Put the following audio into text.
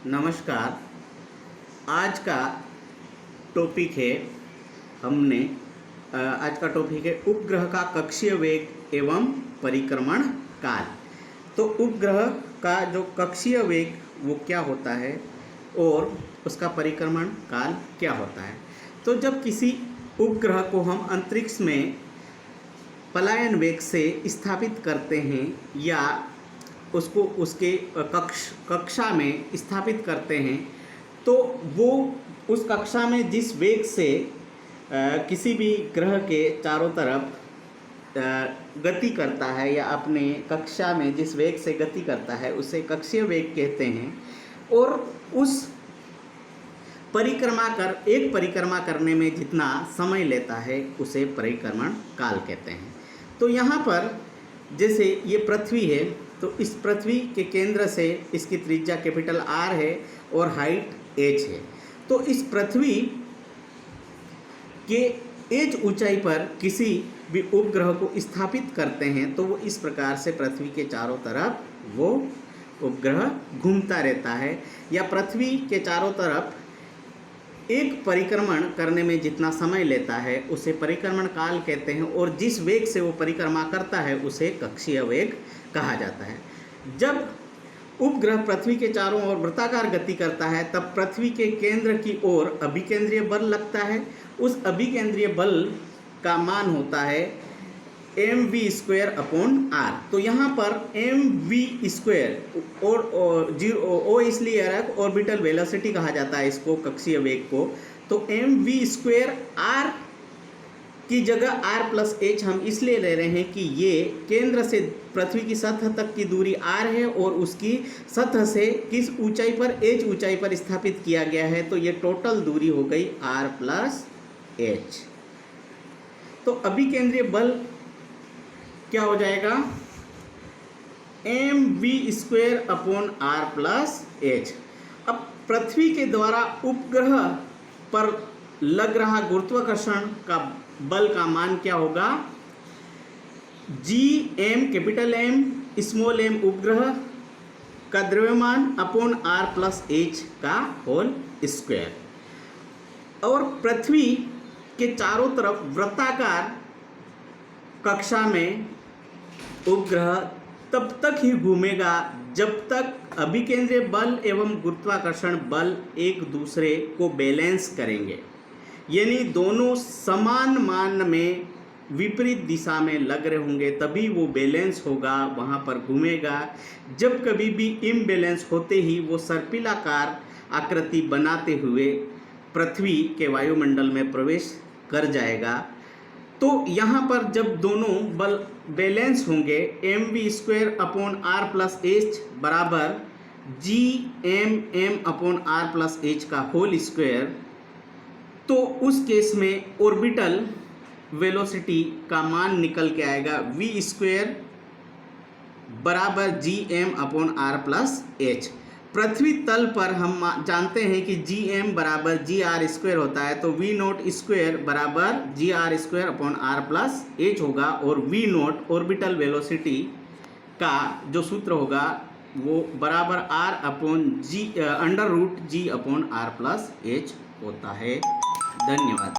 नमस्कार। आज का टॉपिक है हमने आज का टॉपिक है उपग्रह का कक्षीय वेग एवं परिक्रमण काल। तो उपग्रह का जो कक्षीय वेग वो क्या होता है और उसका परिक्रमण काल क्या होता है। तो जब किसी उपग्रह को हम अंतरिक्ष में पलायन वेग से स्थापित करते हैं या उसको उसके कक्षा में स्थापित करते हैं, तो वो उस कक्षा में जिस वेग से किसी भी ग्रह के चारों तरफ गति करता है या अपने कक्षा में जिस वेग से गति करता है उसे कक्षीय वेग कहते हैं। और उस एक परिक्रमा करने में जितना समय लेता है उसे परिक्रमण काल कहते हैं। तो यहाँ पर जैसे ये पृथ्वी है, तो इस पृथ्वी के केंद्र से इसकी त्रिज्या कैपिटल R है और हाइट h है। तो इस पृथ्वी के h ऊंचाई पर किसी भी उपग्रह को स्थापित करते हैं तो वो इस प्रकार से पृथ्वी के चारों तरफ वो उपग्रह घूमता रहता है, या पृथ्वी के चारों तरफ एक परिक्रमण करने में जितना समय लेता है उसे परिक्रमण काल कहते हैं। और जिस वेग से वो परिक्रमा करता है उसे कक्षीय वेग कहा जाता है। जब उपग्रह पृथ्वी के चारों ओर वृत्ताकार गति करता है तब पृथ्वी के केंद्र की ओर अभिकेंद्रीय बल लगता है। उस अभिकेंद्रीय बल का मान होता है mv²/r। तो यहाँ पर mv² और o इसलिए ऑर्बिटल वेलोसिटी कहा जाता है इसको, कक्षीय वेग को। तो mv²r की जगह r+h हम इसलिए ले रहे हैं कि ये केंद्र से पृथ्वी की सतह तक की दूरी r है और उसकी सतह से किस ऊंचाई पर, h ऊंचाई पर स्थापित किया गया है। तो ये टोटल दूरी हो गई r+h। तो अभिकेंद्रीय बल क्या हो जाएगा, mv² r+h। अब पृथ्वी के द्वारा उपग्रह पर लग रहा गुरुत्वाकर्षण का बल का मान क्या होगा, gm capital M small m उपग्रह का द्रव्यमान अपॉन r+h का होल स्क्वायर। और पृथ्वी के चारों तरफ वृत्ताकार कक्षा में उपग्रह तब तक ही घूमेगा जब तक अभिकेंद्रीय बल एवं गुरुत्वाकर्षण बल एक दूसरे को बैलेंस करेंगे, यानी दोनों समान मान में विपरीत दिशा में लग रहे होंगे, तभी वो बैलेंस होगा, वहाँ पर घूमेगा। जब कभी भी इम्बैलेंस होते ही वो सर्पिलाकार आकृति बनाते हुए पृथ्वी के वायुमंडल में प्रवेश कर जाएगा। तो यहाँ पर जब दोनों बल बैलेंस होंगे, mv² r+h बराबर gm/r+h का होल स्क्वायर, तो उस केस में ऑर्बिटल वेलोसिटी का मान निकल के आएगा v² बराबर gm/r+h। पृथ्वी तल पर हम जानते हैं कि gm बराबर gr² होता है, तो v0² बराबर gr²/r+h होगा। और v0 ऑर्बिटल वेलोसिटी का जो सूत्र होगा वो बराबर r/g √g/r+h होता है। धन्यवाद।